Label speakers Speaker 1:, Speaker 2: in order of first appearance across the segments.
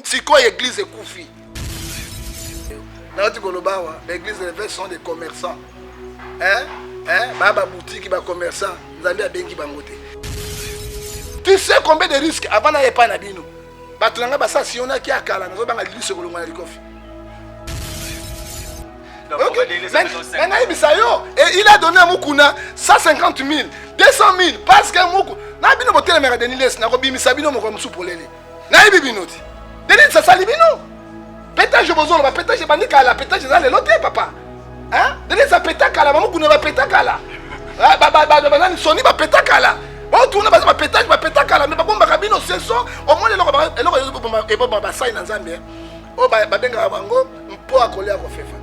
Speaker 1: Si quoi l'église est koufi. L'église les sont des commerçants. Baba boutique ba commerçant, nzambe a bengi bangote. Tu sais combien de risques avant d'aller pas na bino. Batulanga basa si on a qui akala, nazo banga lilu sur le ngwana likofi. Et il a donné à Mukuna 150 000, 200 000, parce que Muku, na bino botel mera Deniles na robi misabino mo comme soupolele. Na ibinoti. Denis ça salibino. Pétage bozolo ba pétage bandika la pétage za le loté papa. Hein? Denis ça pétage la maman kuna ba pétage la. Ba soni ba pétage la. Bon tourna ba pétage la mais ba bomba kabino senso au moins le ba ba sai na Zambie. O ba benga bango mpo akolia ko fefa.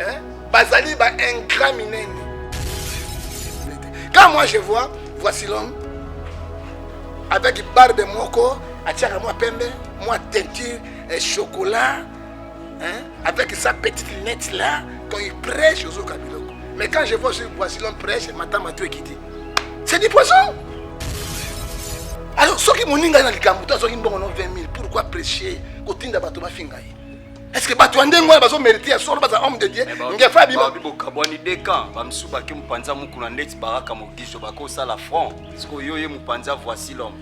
Speaker 1: Hein? Bazali ba ingrat minene. Quand moi je vois, voici l'homme avec barbe moko, atiaka moi pembe, moi teinture et chocolat, hein? Avec sa petite lunette là, quand il prêche aux Okabiloko. Mais quand je vois voici l'homme prêche, matin m'a tout quitté. C'est du poisson. Alors, ceux qui m'ont dit dans les camoutas, ceux qui m'ont donné 20 000, pourquoi prêcher côté de Batoma Fingaï? Est-ce que Batouandé moi va mériter à sort un homme de Dieu? Nge fa bima.
Speaker 2: Kaboni deka, bamsuba ki mupanza mukuna net baraka mogisho bako sala front. Parce que yo ye mupanza voici l'homme.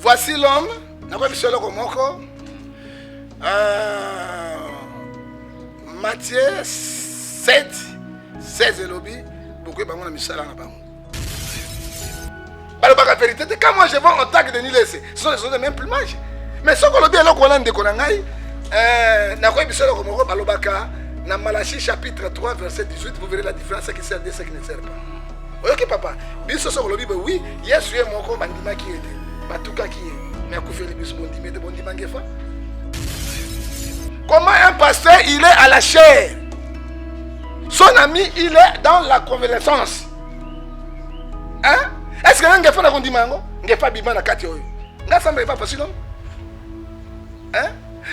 Speaker 1: Voici l'homme. Na kwa bisolo ko moko. Matthieu 7 16 elobi beaucoup ba mona misala na bango. Ba la vérité, quand moi je vois en tag de Niles, ce sont les mêmes plumages. Mais ce qu'on a dit alors qu'on a ndeko na ngai na kwa bisolo ko moko balobaka na Malachie chapitre 3 verset 18 vous verrez la différence qui sert de ce qui ne sert pas. OK papa, biso so ko lobi oui, Yesu ye moko bandima ki ete. Batuka ki mais akufi le biso bondima de bondima ngefa. Comment un pasteur il est à la chair? Son ami il est dans la convalescence. Hein? Est-ce que ngefa na kondima ngo? Ngefa bima na kati oyo. Ngasamba pas facile non? Hein?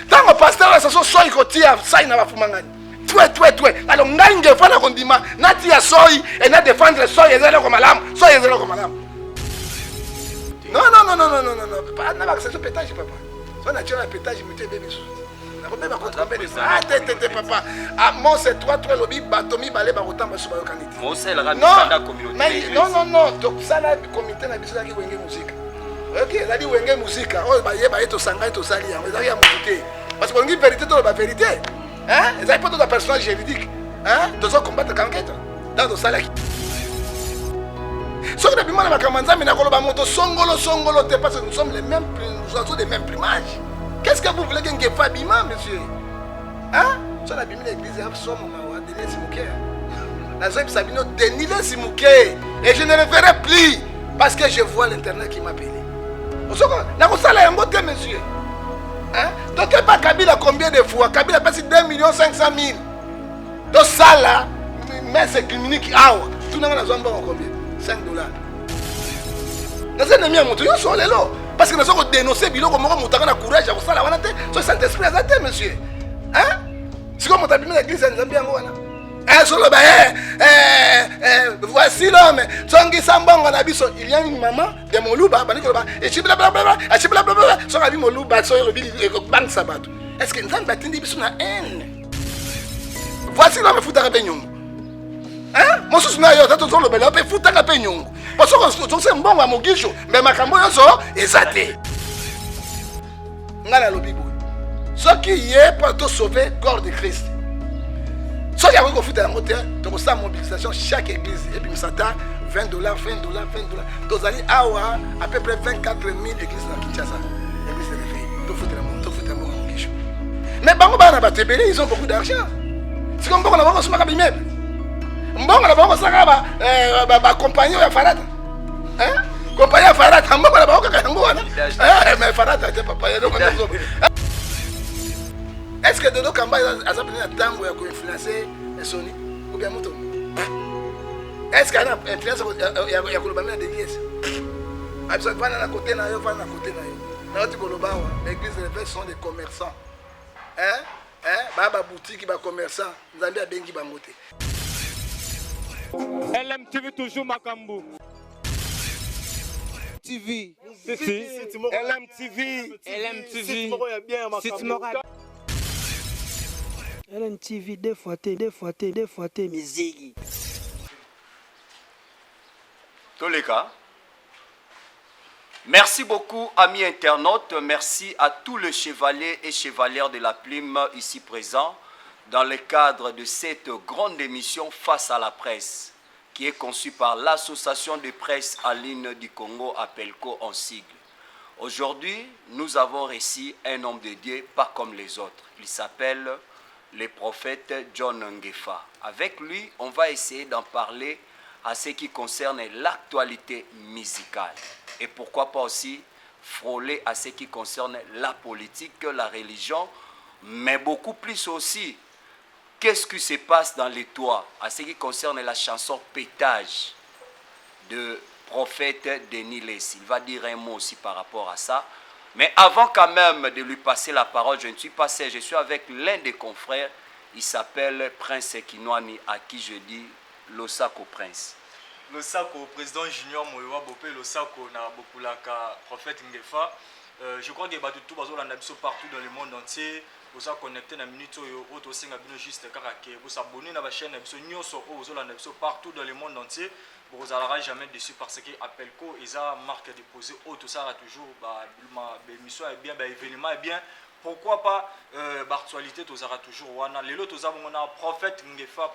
Speaker 1: Tant que pasteur ça so soi kotia sai na bafumangani. Toi. Alors ngange fa na kondima nati ya soi et na défendre soi ezelo ko malamu. Soi ezelo ko malamu. Non. Pas na ba c'est pétage papa. So na tira pétage muté bébé. Na ko beba contre bébé. Ah tete papa. Ah mon c'est toi lobi batomi balé ba rotamba so ba yokaniti.
Speaker 2: Mon c'est la ramifanda communauté.
Speaker 1: Non. Donc ça la comité na biso la ki wenge musique. OK, la di wenge musique. Oh ba yeba eto sanga eto sali ya. Ezali ya muté. Parce que on dit vérité dans la vérité. Hein? Ils n'ont pas de personnage juridique. Hein? Ils doivent combattre l'enquête. Dans le salaire. Ce que nous avons commencé, c'est parce que nous sommes les mêmes, nous avons les mêmes plumages. Qu'est-ce que vous voulez que vous fassiez, monsieur? Hein? Si on a bien l'église, nous sommes Denilé Simouké. Et je ne le verrai plus parce que je vois l'internet qui m'appelle. Vous savez, monsieur. Hein? Donc, pas Kabila combien de fois? Kabila passe 2 500 000. Donc, ça là, mais c'est clinique. Ah, tout le monde a combien? 5 $. Nous sommes mis à monter, nous sommes là. Parce que nous sommes dénoncés, nous avons courage à ça. C'est Saint-Esprit à monsieur. Hein? Si vous avez l'église, nous sommes bien. Voici l'homme. Il y a une maman de Moluba. Est-ce que nous avons une haine? Voici l'homme foutu à Peignon. Hein? Mon souci n'a pas été le bel foutu à Peignon. Parce que c'est un bon à Mogicho. Mais ma campagne est athée. Ce qui est pour te sauver, corps de Christ. Si il y a un foot à la moteur, donc ça mobilisation chaque église et puis ça t'a $20, $20. Donc allez à peu près 24 000 églises dans Kinshasa. L'église de réveil. Donc foot à mon guichon. Mais bango bana batebele, ils ont beaucoup d'argent. C'est comme bango na bango suma kabimé. Mbongo na bango saka ba compagnie ya Farad. Hein? Compagnie ya Farad, mbongo na bango kaka ngo wana. Mais Farad a été papa ya donc. Est-ce que Dodo Kamba a appelé un tango pour influencer Sony ou bien Mouton? Est-ce qu'il y a une influence qui a été déliée? Absolument pas à côté, pas à côté. L'église de l'évêque sont des commerçants. Baba boutique, baba commerçant. Zambia bengi bangote.
Speaker 3: LMTV toujours Makambu. LMTV.
Speaker 4: LMTV, deux fois T, musique.
Speaker 2: Tous les cas. Merci beaucoup, amis internautes. Merci à tous les chevaliers et chevalières de la plume ici présents dans le cadre de cette grande émission Face à la presse qui est conçue par l'Association de presse en ligne du Congo, APELCO en sigle. Aujourd'hui, nous avons reçu un homme de Dieu pas comme les autres. Il s'appelle le prophète John Ngefa. Avec lui, on va essayer d'en parler à ce qui concerne l'actualité musicale. Et pourquoi pas aussi frôler à ce qui concerne la politique, la religion, mais beaucoup plus aussi, qu'est-ce qui se passe dans les toits à ce qui concerne la chanson Pétage de prophète Denis Less. Il va dire un mot aussi par rapport à ça. Mais avant quand même de lui passer la parole, je ne suis pas seul, je suis avec l'un des confrères, il s'appelle Prince Kinwani, à qui je dis Losako Prince.
Speaker 5: Losako, président Junior Moyowa Bopé, Losako na Bopulaka, prophète Ngefa. Je crois que tout partout dans le monde entier. Vous êtes connecté dans minute auto juste vous abonnez à la chaîne partout dans le monde entier. Vous n'allez jamais dessus parce que APELCO ils a marque déposée auto ça toujours émission est bien événement est bien. Pourquoi pas l'actualité tozara toujours wana lelo tozaba mona prophète Ngefa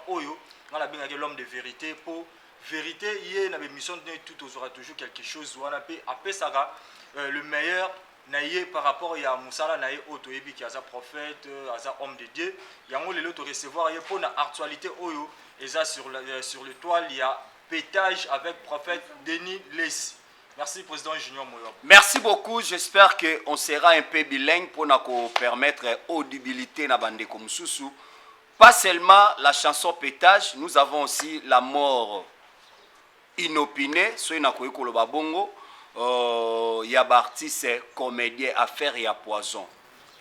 Speaker 5: oyo ngala binga l'homme de vérité pour vérité yé na émission tout aura toujours quelque chose wana pe apesaka le meilleur naïe par rapport à Moussala naïe auto ebi qui a sa prophète a sa homme de Dieu yango lelo to recevoir yé pour na actualité oyo et ça sur le toile il y a Pétage avec prophète Denis Less. Merci, Président Junior Moyob.
Speaker 2: Merci beaucoup. J'espère qu'on sera un peu bilingue pour nous permettre audibilité na bande comme Soussou. Pas seulement la chanson Pétage, nous avons aussi la mort inopinée. Soit na koyeko lo babongo, y a artiste comédien affaire ya poison.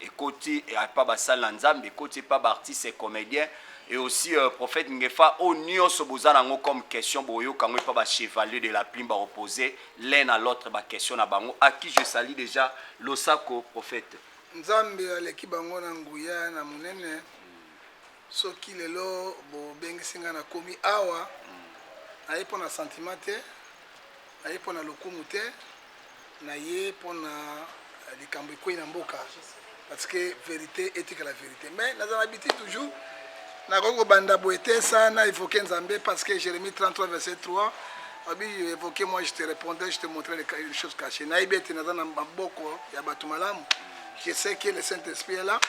Speaker 2: Et côté y a pas basal nzambe, et côté pas artiste comédien. Et aussi prophète Ngefa au Nyon Sobozanango comme question boyo quand on pas chevalier de la plume opposé l'un à l'autre ba question na bango à qui je salue déjà Losako prophète
Speaker 1: Nzambe aleki bango na nguya na munene soki lelo bo bengisinga na komi awa aye pona sentiment te aye pona lokumu te na ye pona likambo ikoyi na mboka parce que vérité éthique la vérité mais nous avons habitué toujours na koko banda boete sana évoquer Nzambe parce que Jérémie 33 verset 3 abi évoquer moi je te répondais je te montrais les choses cachées na ibete na na maboko ya batu malamu je sais que le Saint-Esprit est là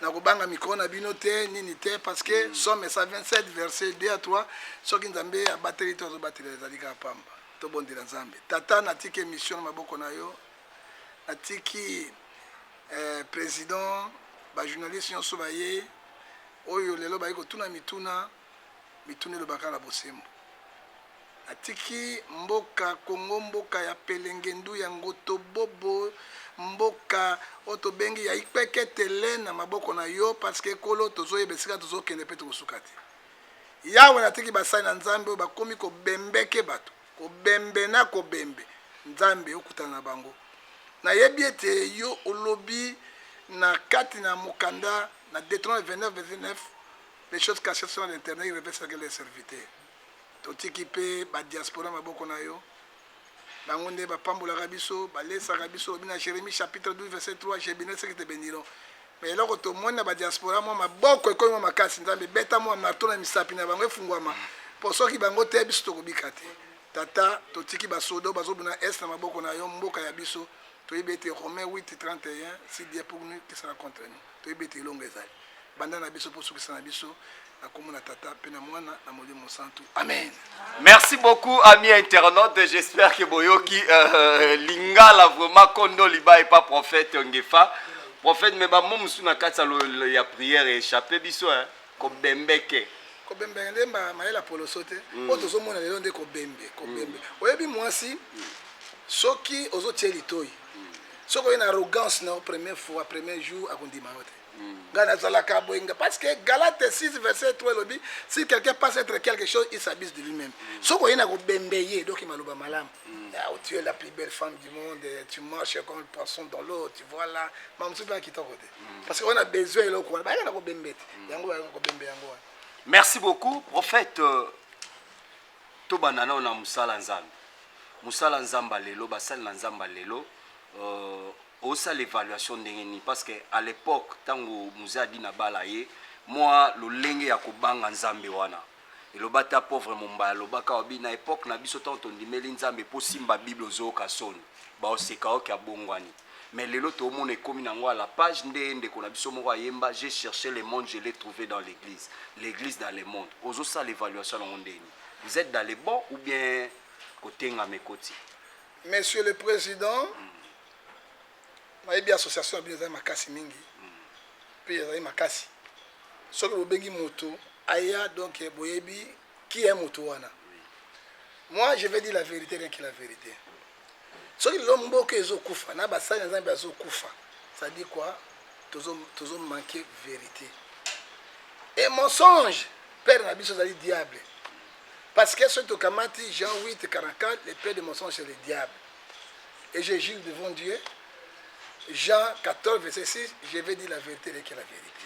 Speaker 1: na kobanga micro na bino te nini te parce que Somme 127 verset 2 à 3 soki Nzambe a bateli to zo bateli zalika pamba to bondela Nzambe tata na tiki émission na maboko na yo na tiki président ba journaliste nyonso baye oyo lelo bayiko tuna mituna lo bakala bosembo atiki mboka Kongo mboka ya pelengendu ya ngoto bobo mboka oto bengi ya ipeketele na maboko na yo parce que kolo tozoye besika tozokende pe tokosukati yawe natiki basai na Nzambe bakomi ko bembeke bato ko bembe na ko bembe Nzambe okutana na bango na yebi ete yo olobi na kati na mukanda na Deutéronome 29, les choses cachées sur l'internet, ils révèlent ce que les serviteurs. Tout équipé, la diaspora, ma boko na yo. Bangonde, ba pambola rabiso, ba lesa rabiso, bina Jérémie chapitre 12 verset 3, j'ai béni ce qui te béniront. Mais là, quand on monte na diaspora, moi ma boko et comme ma casse, nzambe beta moi marteau na misapi na bango fungwama. Pour ceux qui bango te biso to kobikate. Tata, tout tiki ba sodo, ba zo bina est na ma boko na yo, mboka ya biso. To ibete Romains 8:31, si Dieu pour nous qui sera contre nous. To ibete longue ezali. Banda na biso pour ceux qui sont na biso, na komona tata pe na mwana na molimo santu. Amen.
Speaker 2: Merci beaucoup amis internautes, j'espère que boyoki lingala vraiment kondo liba et pas prophète Ngefa. Prophète mais ba momusu na kati ya prière échappé biso hein ko bembeke.
Speaker 1: Ko bembende ba maela polo sote. O tozo mona lelo nde ko bembe, ko bembe. Oyebi mwasi soki ozo tieli toyi. Ce qui est une arrogance, la première fois, premier jour, à Kondima. Parce que Galates 6, verset 3, si quelqu'un pense être quelque chose, il s'abuse de lui-même. Ce qui est une bembeye, donc il m'a dit malam. Tu es la plus belle femme du monde, tu marches comme un poisson dans l'eau, tu vois là. Parce qu'on a besoin de l'eau.
Speaker 2: Merci beaucoup, prophète. Tobanana on a Moussala Nzambe. Moussala Nzamba lelo, basal Nzamba lelo. Osa l'évaluation d'engeni parce que à l'époque tango Moussa dit na balaye moi le lenge ya kobanga Nzambe wana. Et le bata pauvre momba le baka obi na époque na biso tant on dit meli Nzambe po simba Bible zo ka son. Ba oseka o ka bongwani. Mais lelo to mon ekomi nango à la page ndende ko na biso mo yemba j'ai cherché le monde je l'ai trouvé dans l'église. L'église dans le monde. Ozo ça l'évaluation ndeni. Vous êtes dans les bons ou bien côté ngamekoti?
Speaker 1: Monsieur le Président, il y a une association qui est makasi mingi. Puis il y a makasi. Ce que vous bengi moto, aya donc boyebi qui est moto wana. Moi je vais dire la vérité rien que la vérité. Ce que l'homme boke ezo kufa, na basa nzambe azo kufa. Ça dit quoi? Toujours manquer vérité. Et mensonge, père na biso zali diable. Parce que ce que Kamati Jean 8 44, le père de mensonge c'est le diable. Et je jure devant Dieu. Jean 14, verset 6, je vais dire la vérité et que la vérité.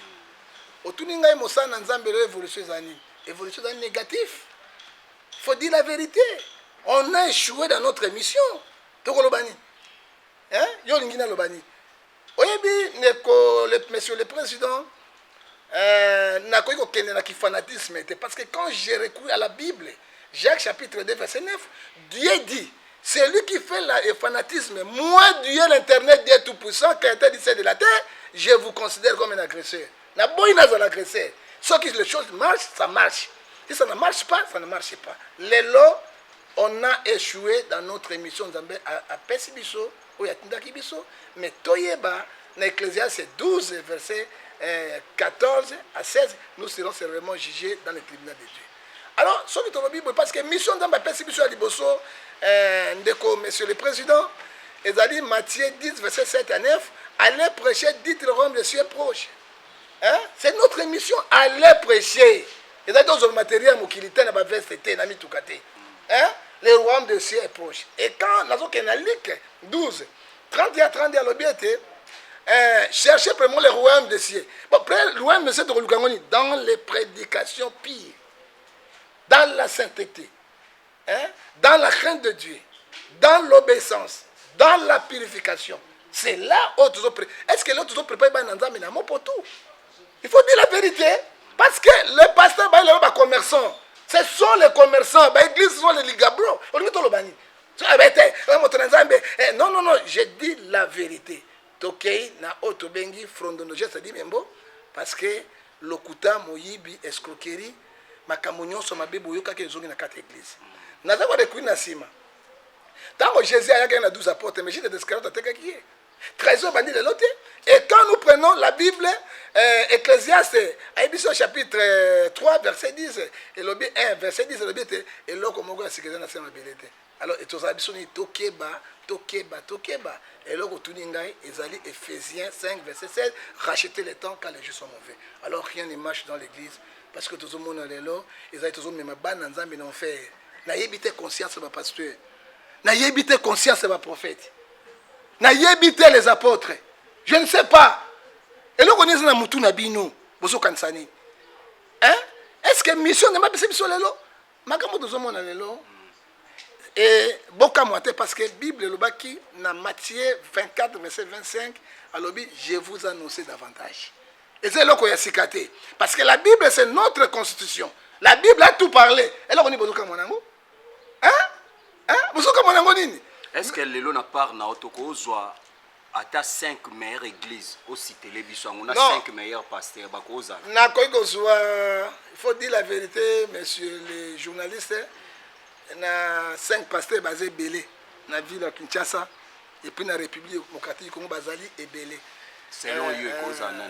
Speaker 1: Otuninga emosa na nzambe l'évolution zani. Évolution zani négatif. Il faut dire la vérité. On a échoué dans notre mission. Toko lobani. Hein? Yo lingina lobani. Oyebi monsieur le président n'a pas eu fanatisme parce que quand j'ai recouru à la Bible, Jacques chapitre 2 verset 9, Dieu dit c'est lui qui fait le fanatisme. Moi, Dieu, l'internet, Dieu tout-puissant, créateur du ciel de la terre, je vous considère comme un agresseur. La bonne un agresseur. Sauf que les choses marchent, ça marche. Si ça ne marche pas, ça ne marche pas. Les lots, on a échoué dans notre émission à Pessibiso, ou à Tindakibiso, mais Toyeba, dans l'Ecclésiaste 12, verset 14 à 16, nous serons sévèrement jugés dans le tribunal de Dieu. Alors, ce qui est dans la Bible, parce que mission dans la Pessibiso à Liboso, monsieur le président, ils ont dit Matthieu 10, verset 7 à 9, allez prêcher, dites le royaume de Dieu est proche. Hein? C'est notre mission, allez prêcher. Ils ont dit aux matériels, le royaume de Dieu est proche. Et quand nous avons Luc 12, 30 à 30 à l'objet, cherchez vraiment le royaume de Dieu. Bon, le royaume de Dieu dans les prédications pires, dans la sainteté. Hein? Dans la crainte de Dieu, dans l'obéissance, dans la purification. C'est là où tu es. Est-ce que là tu es préparé pour tout? Il faut dire la vérité. Parce que les pasteurs, ils sont commerçants. Ce sont les commerçants. L'église sont les ligabros. Non, non, non, je dis la vérité. Tokei na otobengi frondono. Je te dis même parce que lokuta moyibi escroquerie makamunyo somabe boyoka ke zongi na kata église. Naza kwa dekui na sima. Tango Jésus a eu 12 apôtres, mais j'étais d'escalade à Tekaki. Trésor bandit de l'autre. Et quand nous prenons la Bible, Ecclésiaste, au chapitre 3, verset 10, et le 1, verset 10, et l'eau comme on a sécurisé dans la billette. Alors, et tous les Tokeba, Tokeba, Tokeba. Et là, au Tuningai, ils allaient Ephésiens 5, verset 16, racheter le temps quand les jours sont mauvais. Alors, rien ne marche dans l'église, parce que tout le monde est là, ils allaient tous même ban dans Zambie non faire. N'ayez conscience de ma pasteur. N'ayez conscience de ma prophète. N'ayez les apôtres. Je ne sais pas. Et là, on est dans Moutou Nabino, Bozo Kansani. Hein? Est-ce que mission ne m'a pas sur les lots? Ma gamme de Zomon les lots. Et Boka Moite, parce que Bible, le Baki, dans Matthieu 24, verset 25, alors je vous annonce davantage. Et c'est là qu'on y a cicaté. Parce que la Bible, c'est notre constitution. La Bible a tout parlé. Et là, on est Bozo Monango. Hein? Hein? Bozo Monango Nini?
Speaker 2: Est-ce que le n'a pas na otoko zoa ata 5 meilleures églises aussi télévision on a 5 meilleurs pasteurs bakoza
Speaker 1: na koiko zoa il faut dire la vérité monsieur les journalistes na 5 pasteurs basés belé na ville de Kinshasa et puis na République démocratique Congo bazali et belé
Speaker 2: selon eux koza non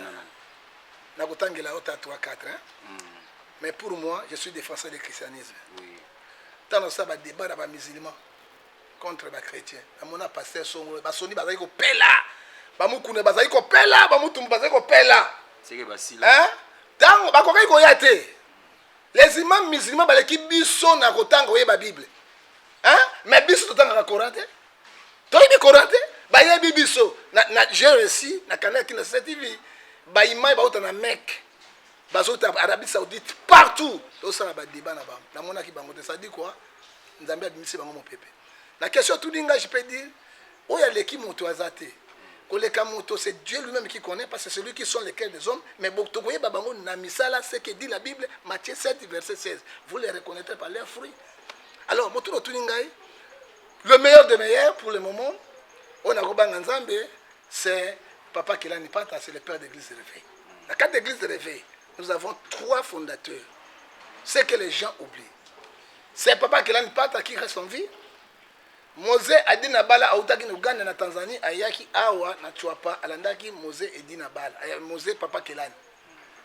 Speaker 1: na kotangela ota 3 4 hein mais pour moi je suis défenseur du christianisme
Speaker 2: oui
Speaker 1: tant ça va débat avec les musulmans contre les chrétiens. Amona pasteur songo basoni bazali ko pela. Bamukune bazali ko pela, bamutumbu bazali ko pela.
Speaker 2: C'est que basila.
Speaker 1: Hein? Tango bakokai ko yate. Les imams musulmans baleki biso na kotanga oyeba Bible. Hein? Mais biso totanga ka Coran te. Toyebi Coran te. Ba yebi biso na j'ai réussi na canal qui na TV. Ba imam ba otana Mecque. Bazota Arabie Saoudite partout. Tout ça ba débat na ba. Na mona ki bango te ça dit quoi? Nzambe admisi bango mon pépé. La question tout dinga je peux dire oya leki moto azate. C'est Dieu lui-même qui connaît, parce que c'est lui qui sont les cœurs des hommes. Mais c'est que dit la Bible, Matthieu 7, verset 16. Vous les reconnaîtrez par leurs fruits. Alors, le meilleur des meilleurs pour le moment, c'est Papa Kelani Pata, c'est le père d'église de réveil. La carte d'église de réveil, nous avons 3 fondateurs. C'est que les gens oublient. C'est Papa Kelani Pata qui reste en vie. Mose Adina Bala autaki na Uganda na Tanzanie ayaki awa na Chuapa alandaki Mose Edina Bala Mose Papa Kelani.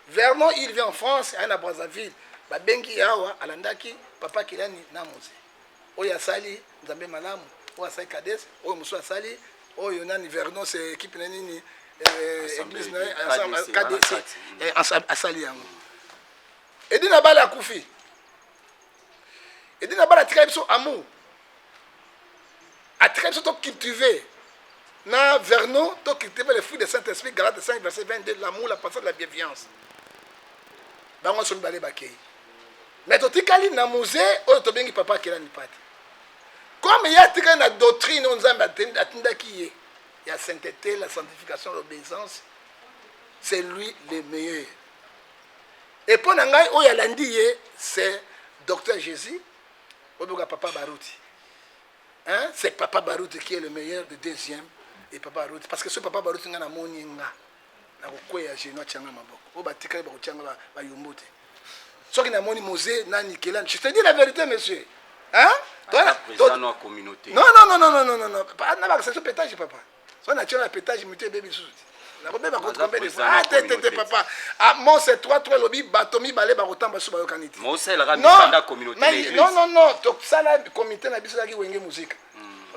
Speaker 1: Vernon il vient en France à Brazzaville ba bengi awa alandaki Papa Kelani na Mose. Oya sali Nzambe malamu oya sali Kades oya muso sali oyo nani Vernon c'est équipe nini église na KDC asali yango. Edina Bala akufi. Edina Bala tika biso amour. À très surtout cultiver. Dans Vernon, tu cultiver les fruits du Saint-Esprit, Galates 5, verset 22, l'amour, la patience, la bienveillance. Dans mon son balé bakei. Mais tu as dit dans le musée, tu as dit papa qui l'a ni pas. Comme il y a une doctrine, on a il y a la sainteté, la sanctification, l'obéissance. C'est lui le meilleur. Et pour nous, il y a lundi, c'est Docteur Jésus, Papa Barouti. Hein? C'est Papa Barouti qui est le meilleur de deuxième. Et Papa Barouti. Parce que ce Papa Barouti, il y a un moninga. Il y a un génie qui est un mabok. Il y a un yumbote. Ce qui est un moni Mosé, Nani Kélan. Je te dis la vérité, monsieur. Hein?
Speaker 2: Président de la communauté.
Speaker 1: Non. Pas c'est ce pétage, papa. Soit naturel, pétage, muté, bébé sous. Papa. Ah, moi, c'est toi, lobby, batomi, balé, barotan, bassou, bayokaniti.
Speaker 2: Moi, c'est la communauté.
Speaker 1: Non. Donc, ça, la communauté, la biso, la qui wenge musique.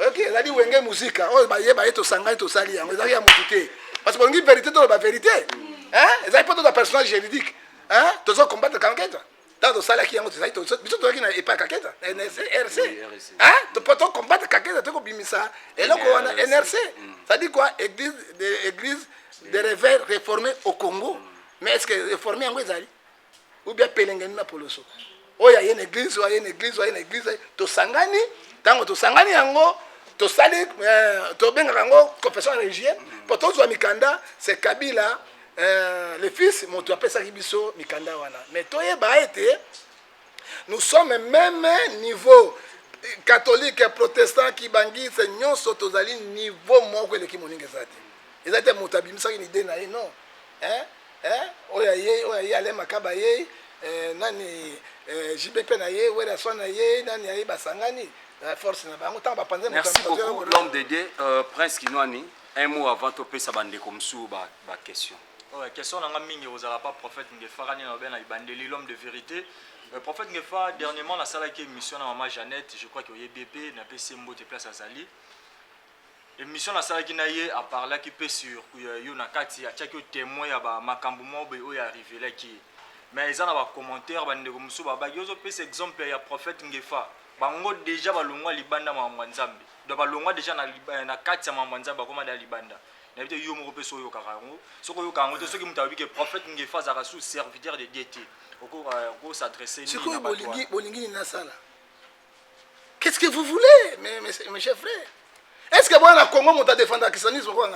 Speaker 1: Ok, la dit wenge musique. Oh, bah, yé, to sanga, to sali, on a moutité. Parce que on dit vérité, dans la vérité. Hein? Ils n'ont pas de personnage juridique. Hein? Tu dois combattre quelqu'un. Dans le salaire qui est en train de se faire, tu n'as pas quelqu'un. NRC. Hein? Tu peux combattre quelqu'un, tu peux bimisa. Et là, on a NRC. Ça dit quoi? Église de réveil réformé au Congo. Mais est-ce que réformé en Guézali? Ou bien Pelengeni na Poloso? Oh, il y a une église, il y a une église. Tu sangani, tant que tu sangani yango, tu sali, tu benga yango, confession religieuse. Pour tous les Mikanda, c'est Kabila. Le fils, mon tu appelles ça Kibiso, Mikanda wana. Mais toi, nous sommes même niveau catholique et protestant qui bangui, c'est non sotozali niveau moins que le Kimoninga Zati. Ils étaient montabim ça une idée non. Oya ale makabaye, nani JBP naye, wera sonaye, nani aye basangani. Force na ba muta ba panze.
Speaker 2: Merci beaucoup l'homme de Dieu, Prince Kinwani. Un mot avant de passer à la question.
Speaker 5: Ouais, question n'a mingi aux pas prophète Ngefa rani na ben ibandeli l'homme de vérité. Prophète Ngefa dernièrement la salle qui émission na maman Jeannette, je crois qu'il y a bébé na PC Mbote place à Zali. Émission la salle qui naie a parlé qui peut sur yo na kati a tchaki témoin ya ba makambo mo be o ya arrivé là qui. Mais ils en a commentaire bande comme so ba yo zo pese exemple ya prophète Ngefa. Bango déjà balongwa libanda ma Nzambe. Do balongwa déjà na kati ya ma Nzambe comme da libanda. N'habite yo mo peso yo karango soko yo kango to soki mutabi que prophète Ngefa za sous serviteur de Dieu oko s'adresser
Speaker 1: ni na bolingi na sala. Qu'est-ce que vous voulez mes chers frères? Est-ce que bon Congo monta défendre le christianisme quoi?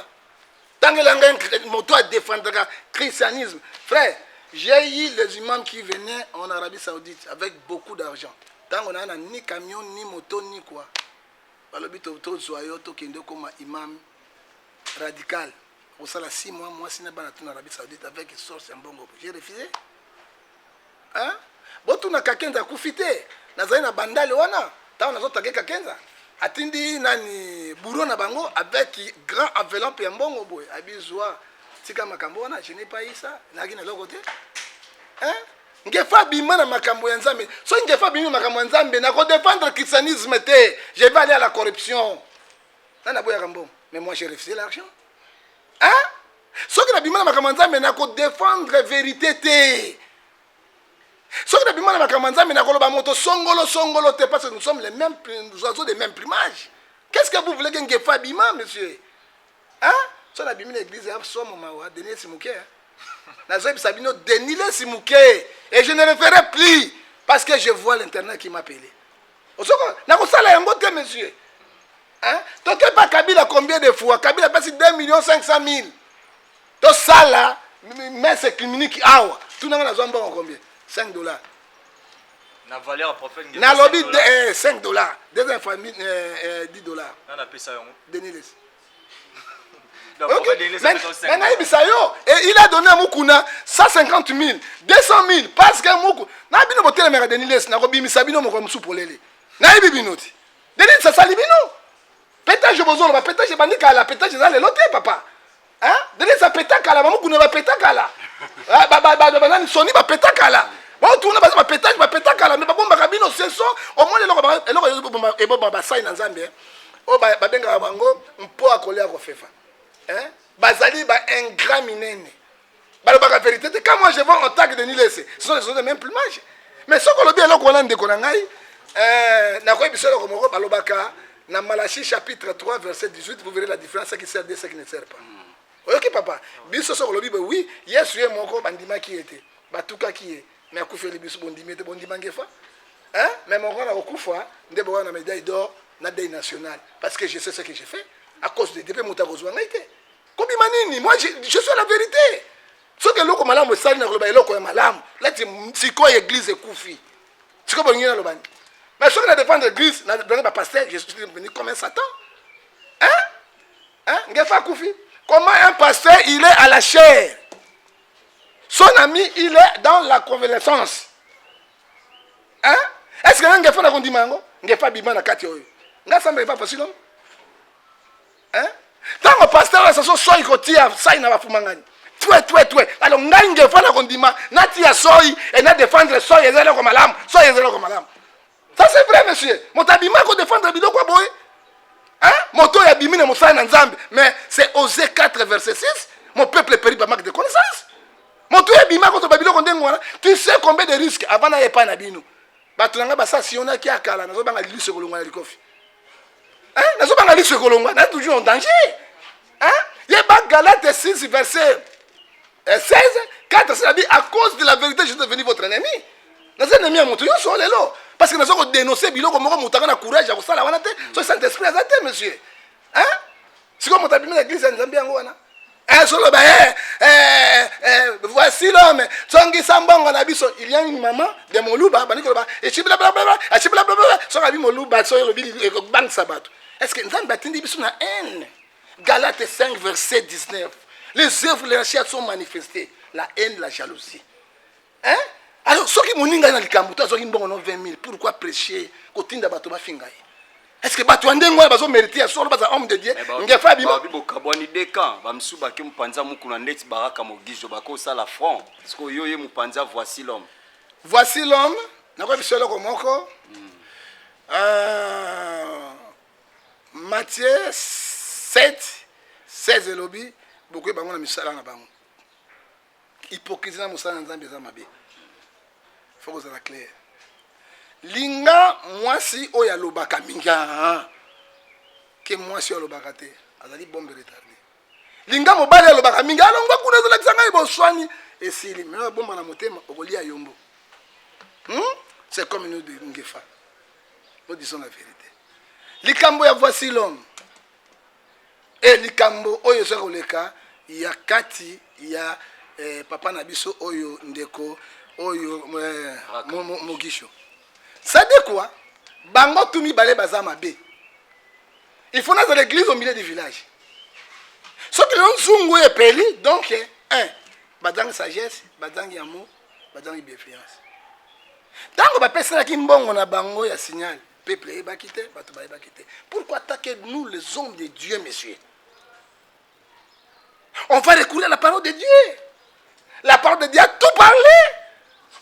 Speaker 1: Tant que l'anglais monta à défendre le christianisme, frère, j'ai eu les imams qui venaient en Arabie Saoudite avec beaucoup d'argent. Tant qu'on a ni camion ni moto ni quoi. Par le but de soyo to kendo comme imam radical. Au sala 6 mois, moi, si je suis en Arabie Saoudite avec une source en bongo, j'ai refusé. Hein? Bon, tu n'as qu'à kenza kufite. Nazai na bandale wana. T'as on a zoté qu'à kenza. Atindi nani bourreau na bango avec grand enveloppe en bongo boy. Abizwa. Tika makambo wana, je n'ai pas eu ça. Nagi na l'autre côté. Hein? ngefa bima na makambo ya nzambe so ngefa bima makambo ya nzambe na ko défendre le christianisme te je vais aller à la corruption nana boya kambo mais moi j'ai refusé l'argent hein so que na bima na makambo ya nzambe na ko défendre vérité te so que na bima na makambo ya nzambe na ko loba moto songolo te parce que nous sommes les mêmes oiseaux des mêmes plumages. Qu'est-ce que vous voulez que ngefa bima monsieur hein so na bima l'église a somo mawa Denis Simouké Denis Simouké et je ne le ferai plus parce que je vois l'internet qui m'a appelé. Monsieur. Hein? Tu n'as pas Kabila combien de fois? Kabila passe 2 500 000. Tu ça là, mais c'est criminel qui a. Tout le monde a combien? 5 $.
Speaker 5: Na valeur prophète.
Speaker 1: Na lobby 5 $. Deuxième fois 10 $.
Speaker 5: On appelle ça.
Speaker 1: Denis.
Speaker 5: Okay.
Speaker 1: Et il a donné à Moukouna 150 000, 200 000, parce que Moukouna. N'a pas de télémère de Niles, n'a pas de Sabino, mon sou pour l'élé. N'a pas de binoti. Denis, ça salibino. Pétage de Bozon, va pétage de Bandikala, pétage de l'autre, papa. Hein? Denis, ça pétage à la Moukouna, va pétage à la. Sony va pétage à la. Bon, tout le monde va pétage à la. Mais bon, Bakabino, c'est ça. Au moins, les gens vont passer dans Zambie. Oh, Babenga Bango, on peut accoler à Rofefa. Hein? Bazali ba ingrat minene. La vérité, quand moi je vois en tant que Denis Lessé, ce sont les mêmes plumages. Mais ce qu'on a dit, alors qu'on a dit qu'on a dans Malachie chapitre 3, verset 18, vous verrez la différence, ce qui sert de ce qui ne sert pas. Ok, papa. Biso so kolobi oui, yes oui moko bandima qui était. Batuka qui est. Mais akufa le biso bondima te bondima ngefa. Hein? Mais mon grand akufa, ndebo na médaille d'or na deuil national parce que je sais ce que j'ai fait à cause de DP Moutakozwa ngaite. Moi, je suis la vérité. Ce que l'on a dit, c'est que l'on a dit, c'est quoi l'église est koufi. C'est quoi l'on a dit. Mais ce que l'on a défendu l'église, je suis venu comme un Satan. Hein? Hein? Comment un pasteur, il est à la chair. Son ami, il est dans la convalescence. Hein? Est-ce que l'on a fait un dimanche? On a fait un biman à Katioyo. On a fait pas facile. Hein? Tant que pasteur a soit il retire ça il n'a pas fumangani. Toi. Alors ngange fana kondima nati ya soi et na défendre soi et zéro comme alam, soi et zéro comme alam. Ça c'est vrai monsieur. Motabima ko défendre bido quoi boy? Hein? Moto ya bimine mosala na Nzambe, mais c'est Osée 4 verset 6, mon peuple périt par manque de connaissance. Moto ya bima ko to babilo kondengo tu sais combien de risques avant na yepa na bino. Batulanga basa si on a qui akala na zo banga lilu se kolonga na likofi. Hein? Nazo banga lilu se kolonga na toujours en danger. Hein? Il y a Galates 6 verset 16, 4, c'est-à-dire à cause de la vérité, je suis devenu votre ennemi. Nous sommes ennemis à mon tour, parce que nous avons dénoncé Bilo comme nous avons courage à vous ça la vanité, ce Saint-Esprit a zate monsieur. Hein? C'est comme on a bien l'église en Zambie en Ghana. Voici l'homme, Tsongi Sambongo Nabiso, il y a une maman de Moluba, et si blablabla, son ami Moluba, son banque sabat. Est-ce que nous avons bâti une haine? Galates 5, verset 19. Les œuvres de la chair sont manifestées. La haine, la jalousie. Hein? Alors, ceux qui m'ont dit dans le Kambuta, ceux qui m'ont dit 20 000, pourquoi prêcher? Est-ce que tu as dit que tu as mérité à ce homme de Dieu? Il faut
Speaker 2: voici l'homme.
Speaker 1: Voici l'homme. Matthieu 7, 16 et lobby, beaucoup de gens ont hypocrisie dans le Nzambe za mabe. Faut que ça soit clair. Linga moi si oya lobaka minga que moi si oya lobaka te azali bombe retardé. Linga mobali lobaka minga alonga kuna za kisanga iboswani esili mais bomba na motema okolia yombo. C'est comme nous de Ngefa. Nous disons la vérité. Likambo ya voici l'homme. Et likambo oyo so koleka ya kati ya papa na biso oyo ndeko oyo mogisho. Ça dit quoi? Bango tumi balé bazama be. Il faut dans l'église au milieu du village. Ce que l'on zungu et peli donc badang sagesse, badang amour, badang bienveillance. Tango ba pesa ki mbongo na bango ya signal. Peuple est bakité, bato est bakité. Pourquoi attaquer nous les hommes de Dieu, messieurs? On va recourir à la parole de Dieu. La parole de Dieu a tout parlé.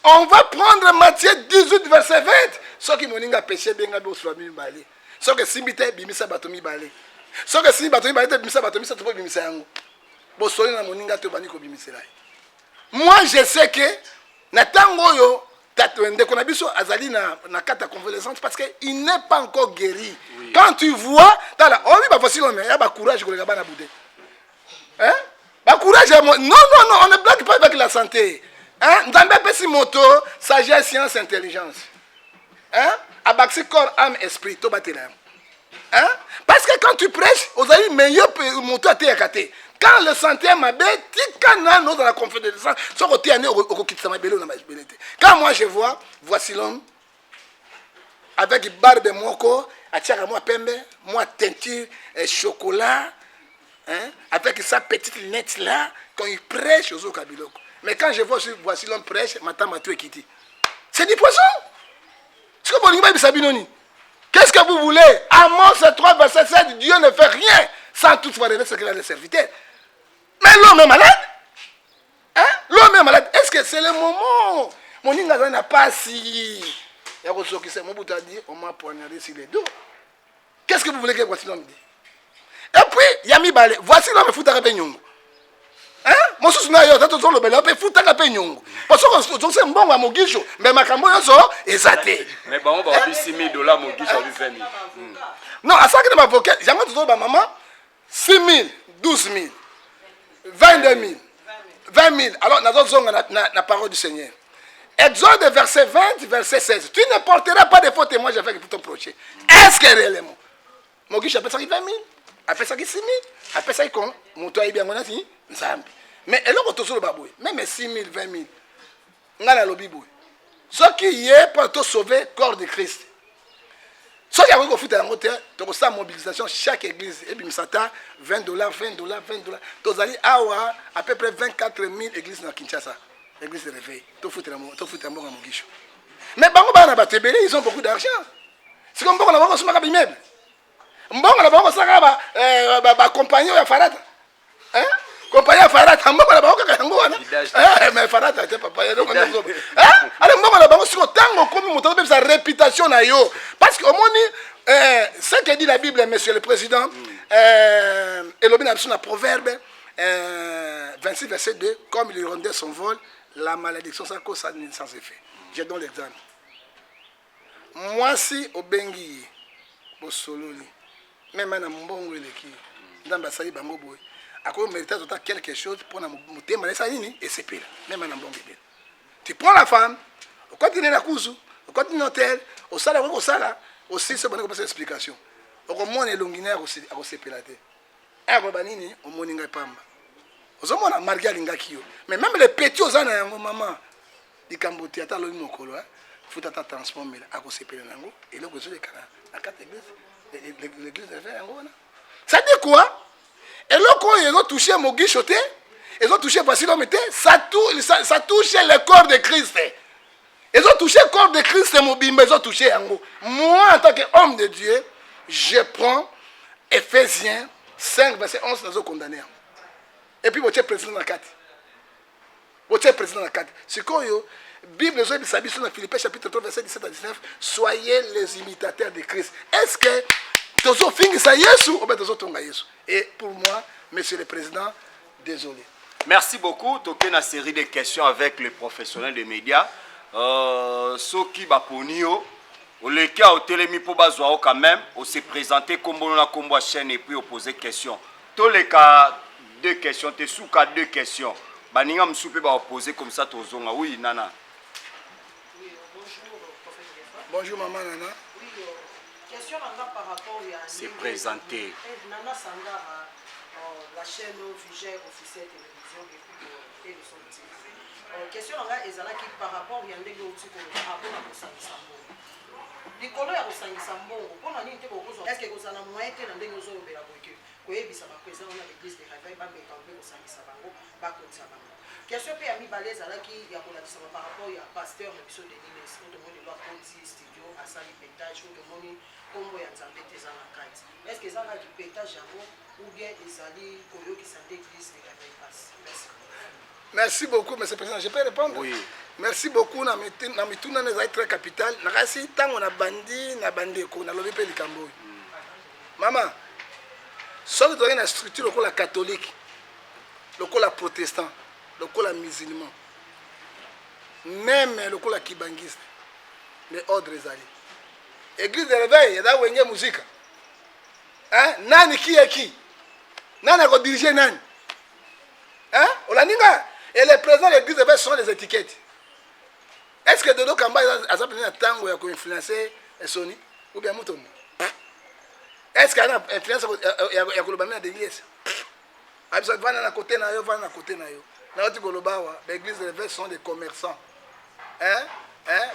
Speaker 1: On va prendre Matthieu 18, verset 20. Ce qui moninga péché, benga bo swami balé. Ce que simbite bimisa batomi balé. Ce que si batomi balé bimisa batomi ça to bimisa yango. Bo soli na moninga to bani ko bimisela. Moi je sais que na tango yo tatwende kona biso azali na kata convalescence parce que il n'est pas encore guéri. Oui. Quand tu vois dans la on va facile mais il y a ba courage ko le bana boudé. Hein? Ba courage non on ne blague pas avec la santé. Hein? Nzambe pesi moto, sagesse, science, intelligence. Hein? Abaxi corps, âme, esprit, to batela. Hein? Parce que quand tu prêches, vous avez meilleur moto à te. Quand le santé m'a bé, tikana nous dans la confédération, so côté année au quitte ma bello na ma belité. Quand moi je vois, voici l'homme avec barbe moko, atiaka moi pembe, moi teinture chocolat, hein? Avec sa petite lunette là, quand il prêche aux Kabiloko. Mais quand je vois voici l'homme prêche, maintenant ma tout est quitté. C'est du poisson. Qu'est-ce que vous voulez? Amos 3, verset 7, Dieu ne fait rien sans toutefois révéler ce qu'il a de serviteur. Mais l'homme est malade. Hein? L'homme est malade. Est-ce que c'est le moment? Mon ingénieur n'a pas si. Il y a quelque chose qui s'est dit, on m'a poignardé sur les dos. Qu'est-ce que vous voulez que voici l'homme dit? Et puis, il y a mis balai. Voici l'homme foutu à Penyongo. Hein? Mon souci n'a pas été le bel, foutu à Penyongo. Parce que c'est un bon à Mogisho, mais ma campagne est exatée.
Speaker 2: Mais bon, on va avoir 6 000 $, Mogisho à lui faire.
Speaker 1: Non, à ça que ma avocat, jamais tout ma maman, 6 000, 12 000, 22 000, 20 000. Alors, nous avons la parole du Seigneur. Exode verset 20, verset 16. Tu ne porteras pas de faux témoins avec ton prochain. Est-ce que réellement? Mogisho appelle ça 20 000, appelle ça 6 000, appelle ça comme mon toit est bien, on a dit, Zambi. Mais elle a sur le baboué, même 6 000, 20 000. On a la lobby. Ce qui est pour te sauver, corps de Christ. Ce qui a fait en côté, tu as une mobilisation chaque église. Et puis, $20, $20, $20. Tu as à peu près 24 000 églises dans Kinshasa. L'église de réveil. Tu fous un mot à Mogisho. Mais ils ont beaucoup d'argent. C'est comme on a beaucoup de immeubles. On a beaucoup de compagnie à Farata. Hein? Compagnie à Farata. Mais Farata, c'est pas pareil. Alors, on a sa réputation. Parce qu'au moins, ce que dit la Bible, monsieur le président, et l'obéissance à Proverbe 26, verset 2, comme il rendait son vol, la malédiction sans cause sans effet. Je donne l'exemple. Moi, si au Bengi, au Sololi, même à Mbongo, dans la salle de Bamboboy, à quoi mérite quelque chose pour nous témoigner ça et c'est pire, même à Mbongo. Tu prends la femme, au continent la cousu, au continent l'hôtel, au salaire, aussi c'est bon comme explication. Au moins les longuinaires aussi à se pélater. À Robanini, au Moninga Pamba. Aux hommes on a marqué l'ingakio. Mais même les petits aux années, maman, du Cambodge, à l'eau mokolo, faut à transformer à se pélater et le gozo de Cana, à 4 églises, l'église de Fer. Ça dit quoi? Et là, quand ils ont touché Mogisho, ils ont touché voici l'homme, ça touche le corps de Christ. Ils ont touché le corps de Christ, ils ont touché Yango. Moi, en tant qu'homme de Dieu, je prends Ephésiens 5, verset 11, nous avons condamné. Et puis, vous êtes président dans la 4. Vous êtes président dans la 4. C'est quoi, la Bible, nous avons dans Philippiens chapitre 3, verset 17 à 19. Soyez les imitateurs de Christ. Est-ce que tu as fini ça, Jésus, ou bien tu as fini Jésus? Et pour moi, monsieur le président, désolé.
Speaker 2: Merci beaucoup. Tu as une série de questions avec les professionnels des médias. Ceux qui baponio, le cas au télémi pour bazoao quand même, on s'est présenté comme on a comme chaîne et puis on posait questions. Tous les cas, 2 questions, tu sous cas 2 questions. Baninga msoupe ba poser comme ça to zonga. Oui, Nana.
Speaker 3: Oui, bonjour professeur.
Speaker 1: Bonjour maman Nana.
Speaker 3: Oui, question par rapport à
Speaker 2: c'est présenté.
Speaker 3: Nana Sangara, la chaîne Vigère officielle télévision et le son TV. Question ezalaki par rapport à ndenge otiko apona kosangisa mbongo. Likolo ya kosangisa mbongo, pona nini te bokozwa? Est-ce que kozala moyen te na ndenge ozolobela boke koyebisa baprésent na l'église de Réveil bameka mpe kosangisa bango bakotisa bango. Question pe ya mibale ezalaki ya kolakisa par rapport ya pasteur na biso Denis Les otomoni lwa konti studio asali pétage otomoni kombo ya Nzambe te eza na kati. Est-ce que ezalaki pétage yango ou bien ezali koyokisa nde église de Réveil passe? Merci.
Speaker 1: Merci beaucoup, M. le Président. Je peux répondre?
Speaker 2: Oui.
Speaker 1: Merci beaucoup na mituna na très capital. Na kasi tango na bandi ko na lobi pe likambo. Maman, soki toza na structure lokola catholique, lokola protestant, lokola musulman, même lokola kibangiste, mais ordre ezali. Église de réveil, yada wenge musique. Hein? Nani qui est qui? Nani a dirigé nani? Hein? Olaninga. Et les présidents de l'église de réveil sont des étiquettes. Est-ce que Dodo Kamba a appelé un tango qui a influencé Sony? Ou bien Mouton? Est-ce qu'il y a une influence qui a colobamé de l'église? Absa va na côté na yo, va na côté na yo. Na oti kolobawa, l'église de réveil sont des commerçants. Hein?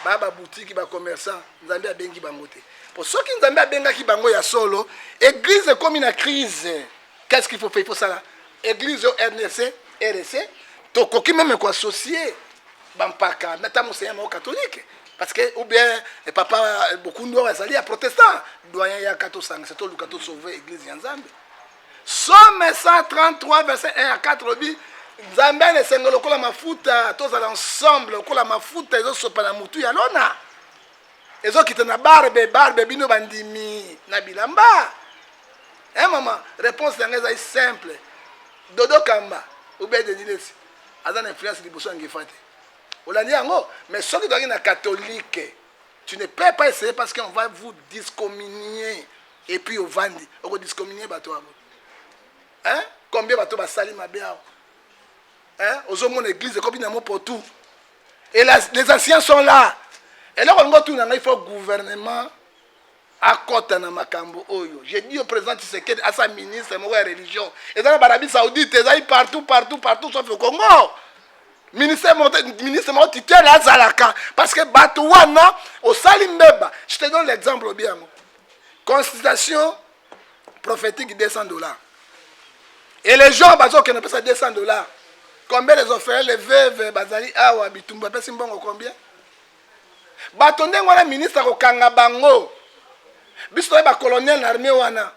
Speaker 1: Baba boutique ba commerçant, Nzambe a bengi bangote. Pour ceux qui Nzambe a benga ki bango ya solo, église est comme une crise. Qu'est-ce qu'il faut faire? Il faut ça. Église RNC, RC, to koki même ko associé bampaka nata muséyama catholique parce que ou bien papa beaucoup de bazali à protestant doyen ya katosanga c'est tout le kato sauver église ya Nzambe. Somme 133 verset 1 à 4 bi Nzambe ne sengolo kola mafuta tous ensemble kola mafuta ezo sopa na mutu ya lona ezo kitana barbe bino bandimi na bilamba. Maman, réponse est simple. Dodo Kamba ou bien de Nilesi azan influence liboso ngefate. Olandiango, mais ceux qui doivent être catholique, tu ne peux pas essayer parce qu'on va vous discommunier et puis au vandi, on va discommunier bateau. Hein? Combien bateau va salir ma bien? Hein? Aux hommes mon église, combien d'amour pour tout. Et les anciens sont là. Et là on va tout il faut gouvernement à côté na makambo oyo. J'ai dit au président Tshisekedi à sa ministre de la religion. Et dans l'Arabie Saoudite, ils sont partout sauf au Congo. Ministre titulaire à Zalaka. Parce que Batouana, au Salimbeba, je te donne l'exemple bien. Consultation prophétique $200. Et les gens, qui n'ont pas $200. Combien les offres, les veuves, Bazali, Awa, Bitumba, combien? Batonde, on ministre au Kangabango. Biso ba colonel na armée wana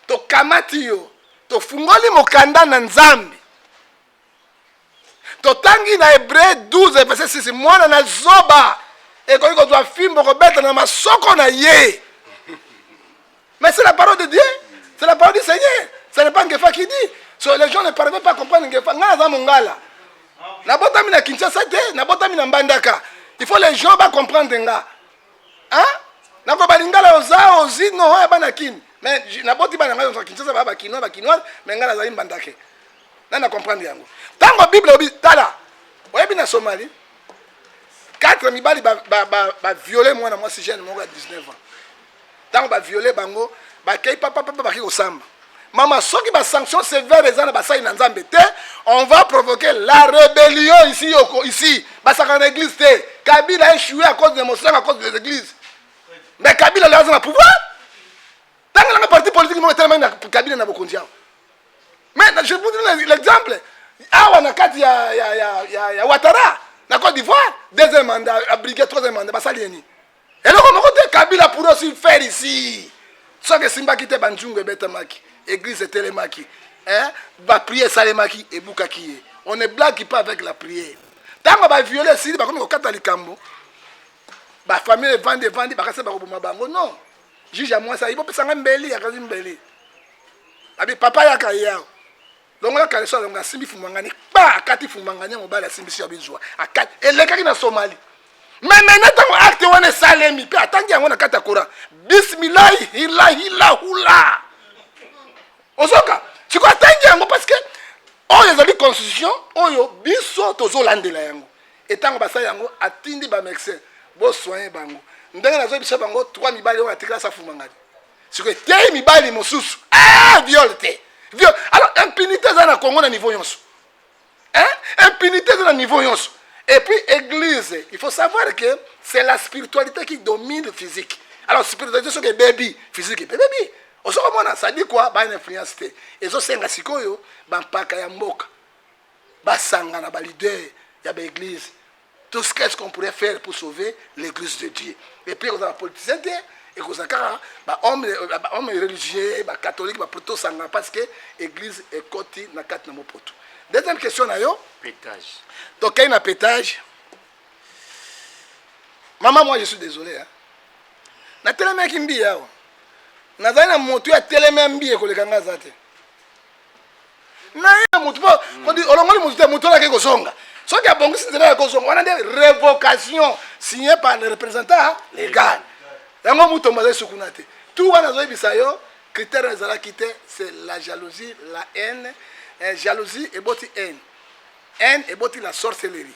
Speaker 1: to kamati yo to fungoli mokanda na Nzambi to tangi na Hébreu 12 verset 6 mwana na zoba et ko ko doit fimbo ko beta na masoko na ye. Mais c'est la parole de Dieu, c'est la parole du Seigneur, ce n'est pas Ngefa qui dit. So les gens ne parviennent pas à comprendre Ngefa nga za mongala na botami na Kinshasa te na botami na Mbandaka. Il faut les gens ba comprendre nga. Hein? Nako balingala oza ozino ya bana kin mais na boti bana ngayo Kinshasa ba kinois mais ngala za Mbandake na comprendre yango tango Bible obi tala oyebi na Somalie 4 mibali ba violer mwana mwasi jeune moko à 19 ans tango ba violer bango ba kei papa ba ki osamba mama soki ba sanction sévère ezana ba sai na Nzambe te on va provoquer la rébellion ici ba saka na église te Kabila a échoué à cause des monstres à cause des églises. Mais Kabila a le pouvoir. Tant que le parti politique est tellement Kabila n'a pas de mais je vous donne l'exemple. Ah, on a 4 il y a Ouattara, la Côte d'Ivoire, deuxième mandat, à briguer troisième mandat, bah ça lieni. Et donc on côté Kabila pour aussi faire ici. Soit que Simba quitte Banjungu et Betamaki, église Télémaki, hein, va prier Salemaki et Boukaki. On ne blague pas avec la prière. Tant qu'on va violer ici, bah comme au Catalikambo. Ba famille vende ba kase ba ko bango non juge à moi ça il peut sanga mbeli ya kazi mbeli abi papa ya kaya longo la kaleso longa simbi fumangani ba akati fumangani mo bala simbi sur bizwa akati eleka na Somalie mais maintenant acte wana salemi pe atangi yango na kata kora bismillah ilahula ozoka tu ko atangi yango parce que oyo ezali constitution oyo biso tozolandela yango etango basa yango atindi ba médecin bo soigner bango ndenge nazo bisa bango 3 mibali on atikala sa fumangani siko te mibali mosusu violte viol alors impunité dans le Congo na niveau yonso hein impunité dans le niveau yonso et puis église il faut savoir que c'est la spiritualité qui domine le physique alors spiritualité c'est que baby physique baby oso komona ça dit quoi ba influence te ezo senga sikoyo ba mpaka ya mboka ba sanga na ba leader ya ba église. Tout ce qu'on pourrait faire pour sauver l'église de Dieu. Et puis, on a la politicien, et on a hommes religieux, catholiques, plutôt sangant, parce que l'église est cotée dans 4 mots pour tout. Deuxième question, pétage. Donc, il y a un pétage. Maman, moi je suis désolé. Hein. Na teleme ki mbi yawa. Na zali na moto ya teleme mbi e kolekanga zate. Na ya moto po ko di olongoli moto la ke kosonga. So ki abongisi nzela ya kosonga wana des révocations signées par le représentant légal. Yango moto mbaza sukuna te. Tout wana zo bisa yo critère ezala kité c'est la jalousie, la haine, jalousie et boti haine. Haine et boti la sorcellerie.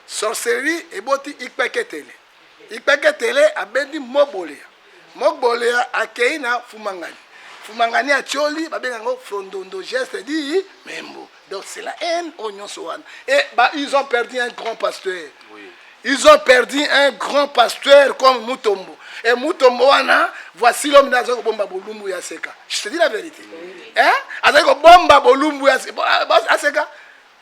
Speaker 1: Sorcellerie et boti ikpeketele. Ikpeketele abendi mobolea. Mobolea akei na fumangani. Fumangani a tioli babengango frondondo geste di membo. Donc c'est la haine oignon soan. Et bah ils ont perdu un grand pasteur. Oui. Ils ont perdu un grand pasteur comme Mutombo. Et Mutombo wana voici l'homme nazo bomba bolumbu ya seka. Je te dis la vérité. Hein? Azako bomba bolumbu ya seka.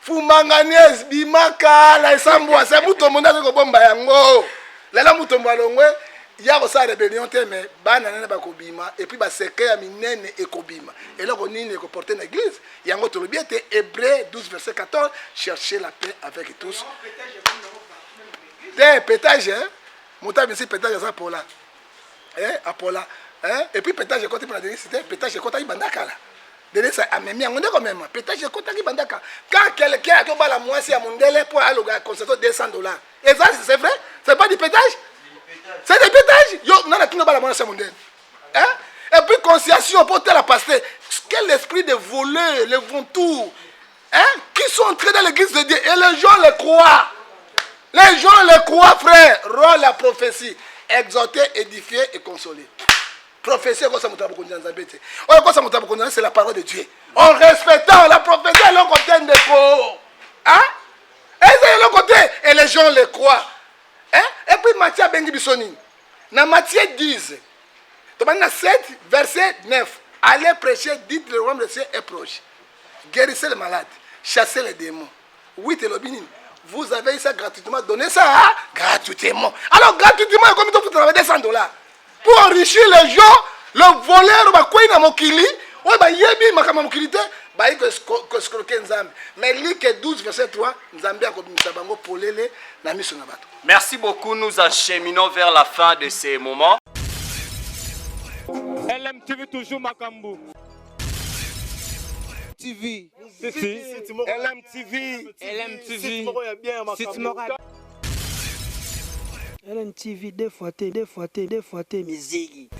Speaker 1: Fumangani bimaka la sambo c'est Mutombo nazo bomba yango. Lala Mutombo alongwe ya ko sa rébellion te mais bana nana ba kobima et puis ba seke ya minene e kobima et là ko nini ko porter na église yango to lobi te Hébreux 12 verset 14 chercher la paix avec tous des pétage hein monta bien si pétage ça pour là hein apola hein et puis pétage côté pour la dernière c'était pétage côté ibandaka là délai ça amemi yango ndeko même pétage côté ibandaka quand quelqu'un a ko bala mwasi ya mondele pour aloga concerto $200 et ça c'est vrai c'est pas du pétage. C'est des pétages. Yo, non, qui ne va la monnaie mondiale. Hein? Et puis, conscience pour la pasteur. Quel esprit de voleurs, les vautours, hein? Qui sont entrés dans l'église de Dieu. Et les gens les croient. Les gens les croient, frère. Rôle la prophétie. Exhorter, édifier et consoler. Prophétie, c'est la parole de Dieu. En respectant la prophétie, elle est côté de faux. Hein? Et c'est le côté. Et les gens les croient. Hein? Et puis Matthieu bengi bisoni. Dans Matthieu 10, 7, verset 9. Allez prêcher, dites le royaume de Dieu est proche. Guérissez les malades, chassez les démons. Oui, vous avez ça gratuitement, donnez ça gratuitement. Alors gratuitement, comme il faut travailler $200 pour enrichir les gens, le voleur va quoi dans mon kili, ouais bah yebi makama mokilité. Mais Luc 12 verset 3,
Speaker 2: merci beaucoup, nous acheminons vers la fin de ces moments.
Speaker 6: LMTV toujours Makambu.
Speaker 4: TV. LMTV, deux fois T, Mizigi.